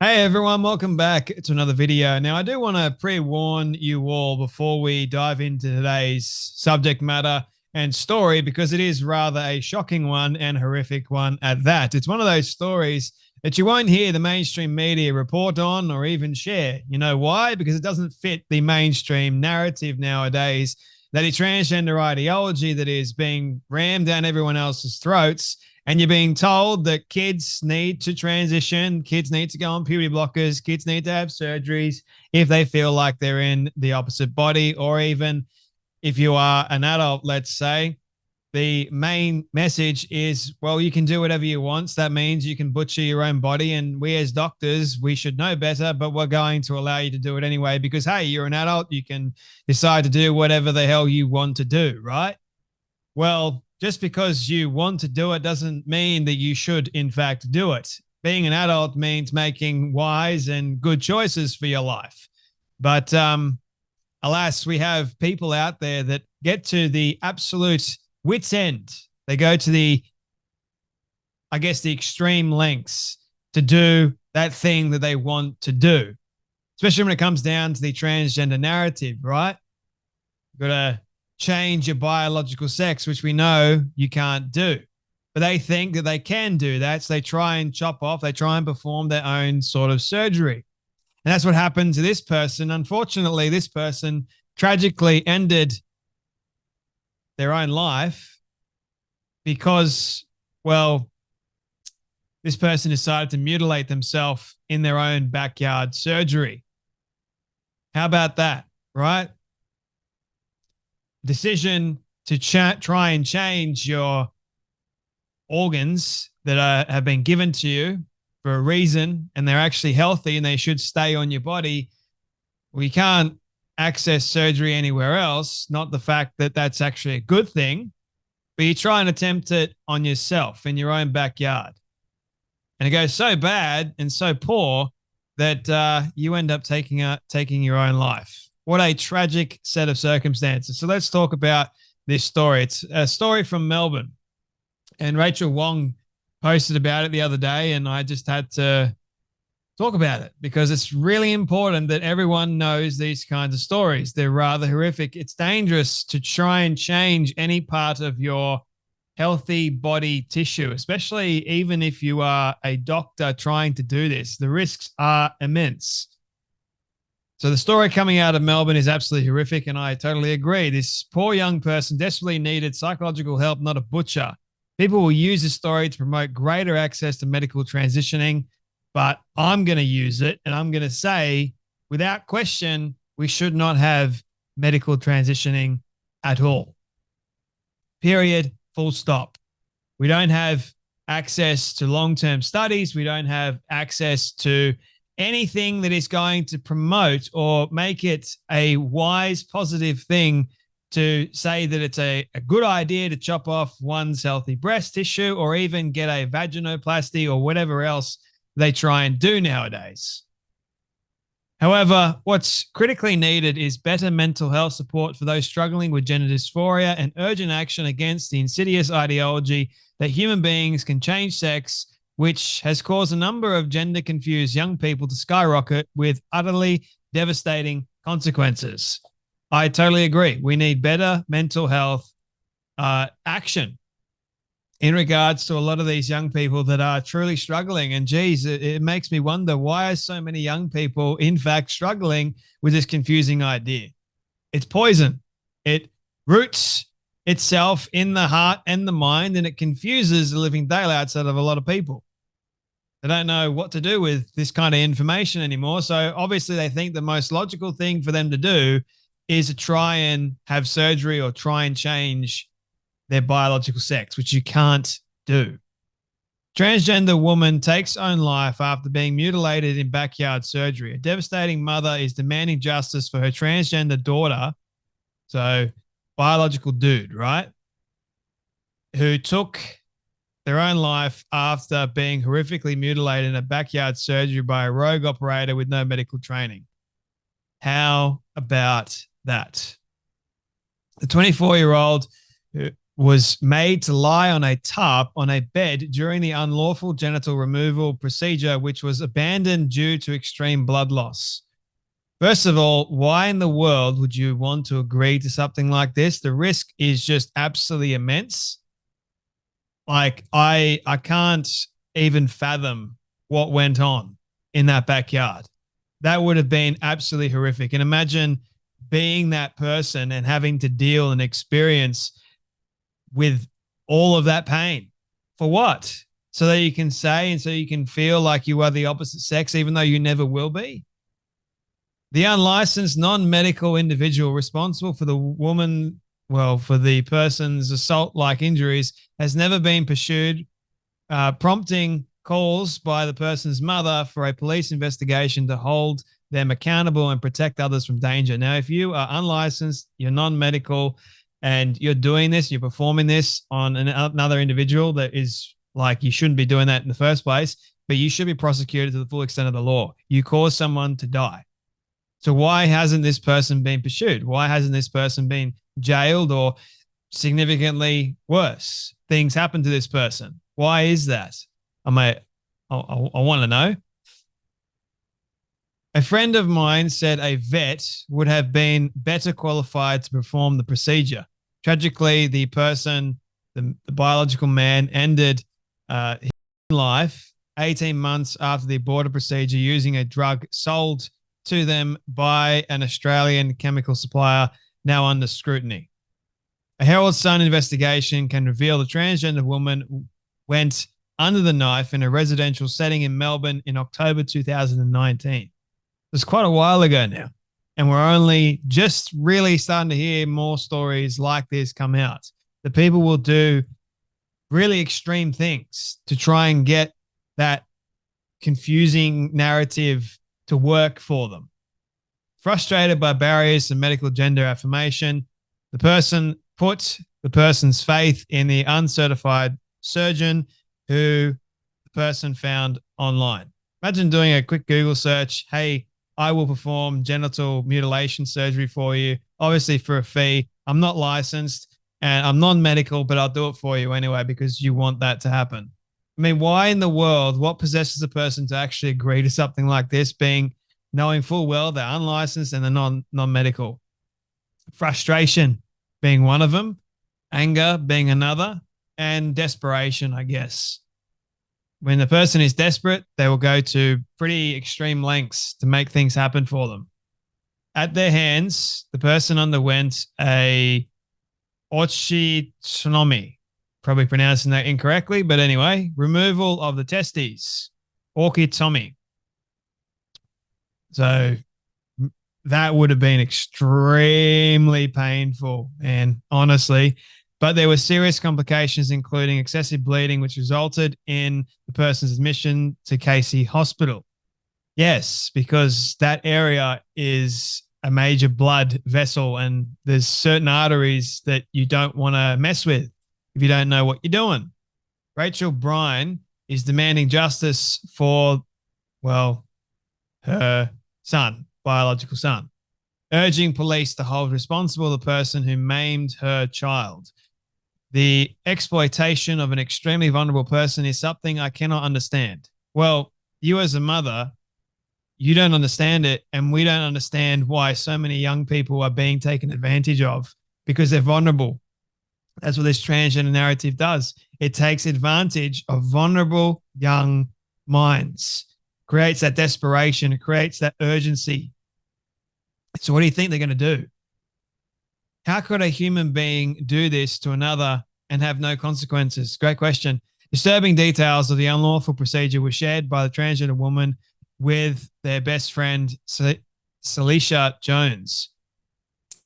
Hey everyone, welcome back to another video. Now, I do want to pre-warn you all before we dive into today's subject matter and story, because it is rather a shocking one and horrific one at that. It's one of those stories that you won't hear the mainstream media report on or even share. You know why? Because it doesn't fit the mainstream narrative nowadays that a transgender ideology that is being rammed down everyone else's throats, and you're being told that kids need to transition, kids need to go on puberty blockers, kids need to have surgeries if they feel like they're in the opposite body, or even if you are an adult, let's say. The main message is, well, you can do whatever you want. So that means you can butcher your own body. And we as doctors, we should know better, but we're going to allow you to do it anyway because, hey, you're an adult. You can decide to do whatever the hell you want to do, right? Well, just because you want to do it doesn't mean that you should, in fact, do it. Being an adult means making wise and good choices for your life. But alas, we have people out there that get to the absolute wit's end. They go to the extreme lengths to do that thing that they want to do, especially when it comes down to the transgender narrative, right? You've got to change your biological sex, which we know you can't do. But they think that they can do that, so they try and chop off, they try and perform their own sort of surgery. And that's what happened to this person. Unfortunately, this person tragically ended their own life because, well, this person decided to mutilate themselves in their own backyard surgery. How about that, right? Decision to try and change your organs that have been given to you for a reason, and they're actually healthy and they should stay on your body. We can't access surgery anywhere else. Not the fact that that's actually a good thing, but you try and attempt it on yourself in your own backyard. And it goes so bad and so poor that you end up taking your own life. What a tragic set of circumstances. So let's talk about this story. It's a story from Melbourne. And Rachel Wong posted about it the other day, and I just had to talk about it because it's really important that everyone knows these kinds of stories. They're rather horrific. It's dangerous to try and change any part of your healthy body tissue, especially even if you are a doctor trying to do this. The risks are immense. So the story coming out of Melbourne is absolutely horrific, and I totally agree. This poor young person desperately needed psychological help, not a butcher. People will use this story to promote greater access to medical transitioning, but I'm going to use it, and I'm going to say, without question, we should not have medical transitioning at all. Period. Full stop. We don't have access to long-term studies. We don't have access to anything that is going to promote or make it a wise, positive thing to say that it's a good idea to chop off one's healthy breast tissue or even get a vaginoplasty or whatever else they try and do nowadays. However, what's critically needed is better mental health support for those struggling with gender dysphoria and urgent action against the insidious ideology that human beings can change sex, which has caused a number of gender-confused young people to skyrocket with utterly devastating consequences. I totally agree. We need better mental health action in regards to a lot of these young people that are truly struggling. And geez, it makes me wonder, why are so many young people, in fact, struggling with this confusing idea? It's poison. It roots itself in the heart and the mind, and it confuses the living daylights out of a lot of people. They don't know what to do with this kind of information anymore. So obviously they think the most logical thing for them to do is to try and have surgery or try and change their biological sex, which you can't do. Transgender woman takes own life after being mutilated in backyard surgery. A devastating mother is demanding justice for her transgender daughter, so biological dude, right, who took their own life after being horrifically mutilated in a backyard surgery by a rogue operator with no medical training. How about that? The 24-year-old was made to lie on a tarp on a bed during the unlawful genital removal procedure, which was abandoned due to extreme blood loss. First of all, why in the world would you want to agree to something like this? The risk is just absolutely immense. Like I can't even fathom what went on in that backyard. That would have been absolutely horrific. And imagine being that person and having to deal and experience with all of that pain. For what? So that you can say and so you can feel like you are the opposite sex, even though you never will be. The unlicensed non-medical individual responsible for the woman, well, for the person's assault-like injuries has never been pursued, prompting calls by the person's mother for a police investigation to hold them accountable and protect others from danger. Now, if you are unlicensed, you're non-medical, and you're doing this, you're performing this on another individual that is like, you shouldn't be doing that in the first place, but you should be prosecuted to the full extent of the law. You caused someone to die. So why hasn't this person been pursued? Why hasn't this person been jailed or significantly worse things happen to this person? Why is that? I want to know. A friend of mine said a vet would have been better qualified to perform the procedure. Tragically, the person, the biological man, ended his life 18 months after the aborted procedure using a drug sold to them by an Australian chemical supplier, now under scrutiny. A Herald Sun investigation can reveal the transgender woman went under the knife in a residential setting in Melbourne in October 2019. It's quite a while ago now, and we're only just really starting to hear more stories like this come out. The people will do really extreme things to try and get that confusing narrative to work for them. Frustrated by barriers to medical gender affirmation, the person put the person's faith in the uncertified surgeon who the person found online. Imagine doing a quick Google search. Hey, I will perform genital mutilation surgery for you, obviously for a fee. I'm not licensed and I'm non-medical, but I'll do it for you anyway because you want that to happen. I mean, why in the world, what possesses a person to actually agree to something like this, being knowing full well they're unlicensed and they're non-medical? Frustration being one of them, anger being another, and desperation, I guess. When the person is desperate, they will go to pretty extreme lengths to make things happen for them. At their hands, the person underwent a orchiectomy, probably pronouncing that incorrectly, but anyway, removal of the testes, orchiectomy. So that would have been extremely painful, and honestly, but there were serious complications, including excessive bleeding, which resulted in the person's admission to Casey Hospital. Yes, because that area is a major blood vessel and there's certain arteries that you don't want to mess with if you don't know what you're doing. Rachel Bryan is demanding justice for, well, her son, biological son, urging police to hold responsible the person who maimed her child. The exploitation of an extremely vulnerable person is something I cannot understand. Well, you as a mother, you don't understand it, and we don't understand why so many young people are being taken advantage of because they're vulnerable. That's what this transgender narrative does. It takes advantage of vulnerable young minds, creates that desperation, it creates that urgency. So what do you think they're going to do? How could a human being do this to another and have no consequences? Great question. Disturbing details of the unlawful procedure were shared by the transgender woman with their best friend, Celicia Jones.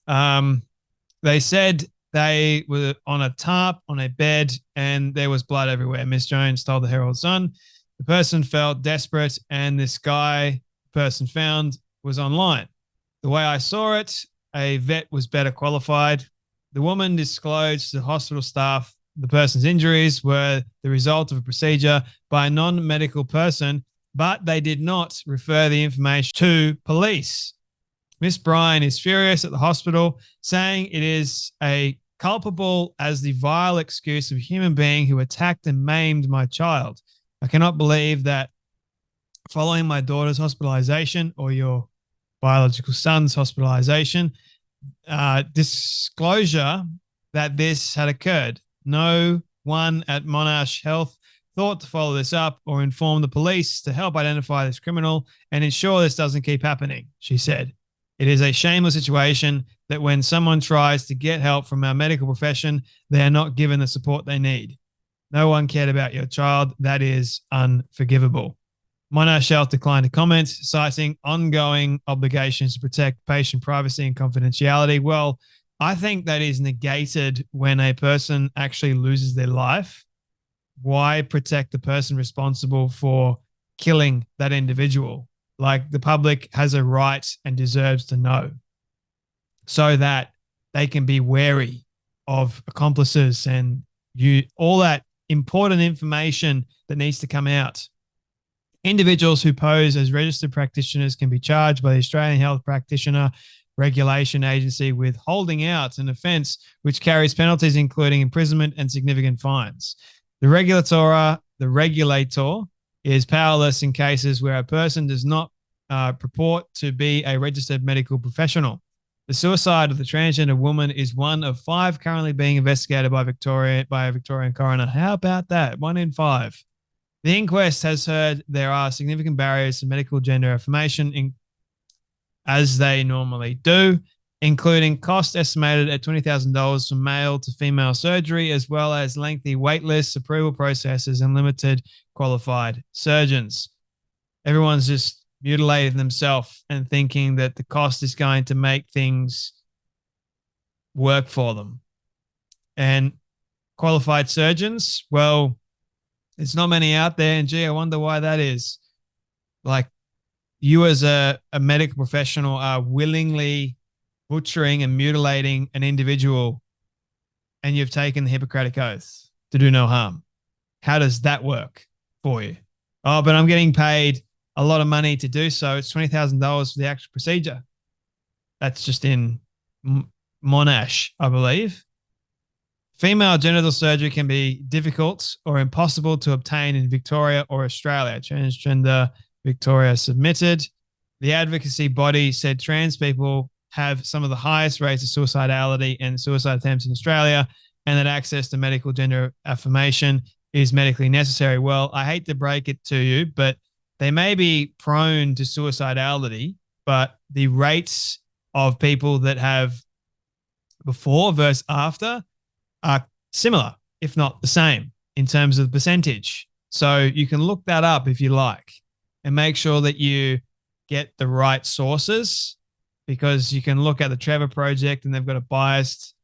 They said they were on a tarp, on a bed, and there was blood everywhere. Miss Jones told the Herald Sun. The person felt desperate, and this guy, the person found, was online. The way I saw it, a vet was better qualified. The woman disclosed to hospital staff the person's injuries were the result of a procedure by a non-medical person, but they did not refer the information to police. Miss Bryan is furious at the hospital, saying it is a culpable as the vile excuse of a human being who attacked and maimed my child. I cannot believe that following my daughter's hospitalization or your biological son's hospitalization, disclosure that this had occurred. No one at Monash Health thought to follow this up or inform the police to help identify this criminal and ensure this doesn't keep happening, she said. It is a shameless situation that when someone tries to get help from our medical profession, they are not given the support they need. No one cared about your child. That is unforgivable. Monash Health declined to comment, citing ongoing obligations to protect patient privacy and confidentiality. Well, I think that is negated when a person actually loses their life. Why protect the person responsible for killing that individual? Like, the public has a right and deserves to know so that they can be wary of accomplices and all that important information that needs to come out. Individuals who pose as registered practitioners can be charged by the Australian Health Practitioner Regulation Agency with holding out an offence which carries penalties including imprisonment and significant fines. The regulator is powerless in cases where a person does not purport to be a registered medical professional. The suicide of the transgender woman is one of 5 currently being investigated by a Victorian coroner. How about that? 1 in 5. The inquest has heard there are significant barriers to medical gender affirmation, as they normally do, including cost estimated at $20,000 from male to female surgery, as well as lengthy wait lists, approval processes, and limited qualified surgeons. Everyone's just mutilating themselves and thinking that the cost is going to make things work for them. And qualified surgeons, well, there's not many out there, and gee, I wonder why that is. Like, you as a medical professional are willingly butchering and mutilating an individual, and you've taken the Hippocratic Oath to do no harm. How does that work for you? Oh, but I'm getting paid a lot of money to do so. It's $20,000 for the actual procedure. That's just in Monash, I believe. Female genital surgery can be difficult or impossible to obtain in Victoria or Australia. Transgender Victoria submitted. The advocacy body said trans people have some of the highest rates of suicidality and suicide attempts in Australia, and that access to medical gender affirmation is medically necessary. Well, I hate to break it to you, but they may be prone to suicidality, but the rates of people that have before versus after are similar, if not the same, in terms of percentage. So you can look that up if you like and make sure that you get the right sources, because you can look at the Trevor Project and they've got a biased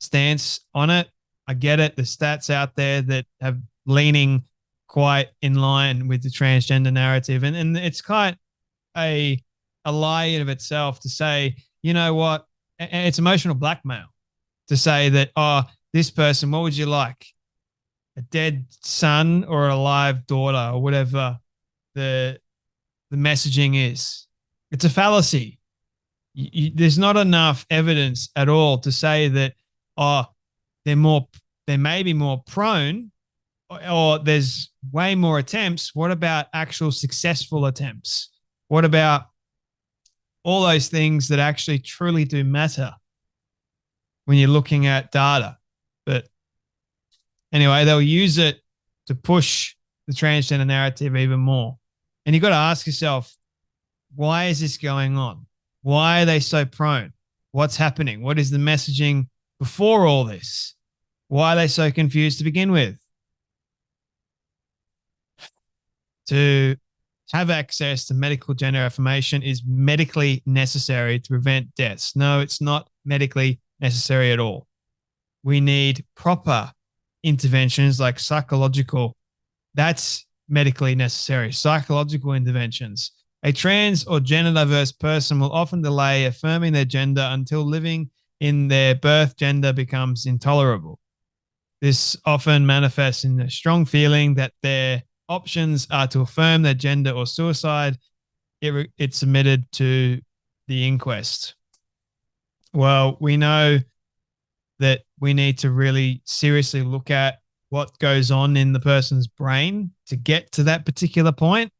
stance on it. I get it. The stats out there that have leaning quite in line with the transgender narrative. And it's quite a lie in of itself to say, you know what, it's emotional blackmail to say that, oh, this person, what would you like? A dead son or a live daughter, or whatever the messaging is. It's a fallacy. There's not enough evidence at all to say that, oh, they may be more prone, or there's way more attempts. What about actual successful attempts? What about all those things that actually truly do matter when you're looking at data? But anyway, they'll use it to push the transgender narrative even more. And you've got to ask yourself, why is this going on? Why are they so prone? What's happening? What is the messaging before all this? Why are they so confused to begin with? To have access to medical gender affirmation is medically necessary to prevent deaths. No, it's not medically necessary at all. We need proper interventions like psychological. That's medically necessary. Psychological interventions. A trans or gender diverse person will often delay affirming their gender until living in their birth gender becomes intolerable. This often manifests in a strong feeling that their options are to affirm their gender or suicide. It's submitted to the inquest. Well, we know that we need to really seriously look at what goes on in the person's brain to get to that particular point.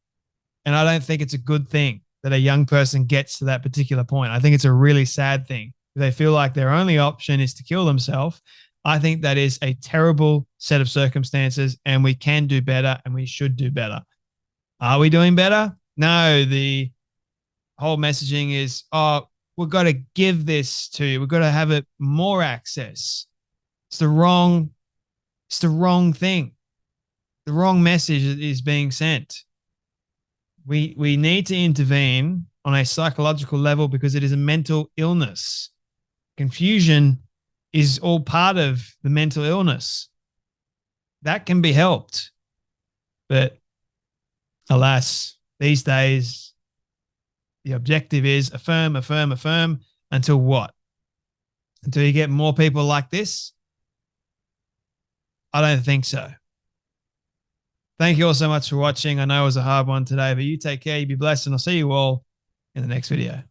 And I don't think it's a good thing that a young person gets to that particular point. I think it's a really sad thing. If they feel like their only option is to kill themselves, I think that is a terrible set of circumstances, and we can do better and we should do better. Are we doing better? No, the whole messaging is, oh, we've got to give this to you. We've got to have it more access. It's the wrong thing. The wrong message is being sent. We need to intervene on a psychological level because it is a mental illness. Confusion is all part of the mental illness. That can be helped. But alas, these days, the objective is affirm, affirm, affirm until what? Until you get more people like this? I don't think so. Thank you all so much for watching. I know it was a hard one today, but you take care, you be blessed, and I'll see you all in the next video.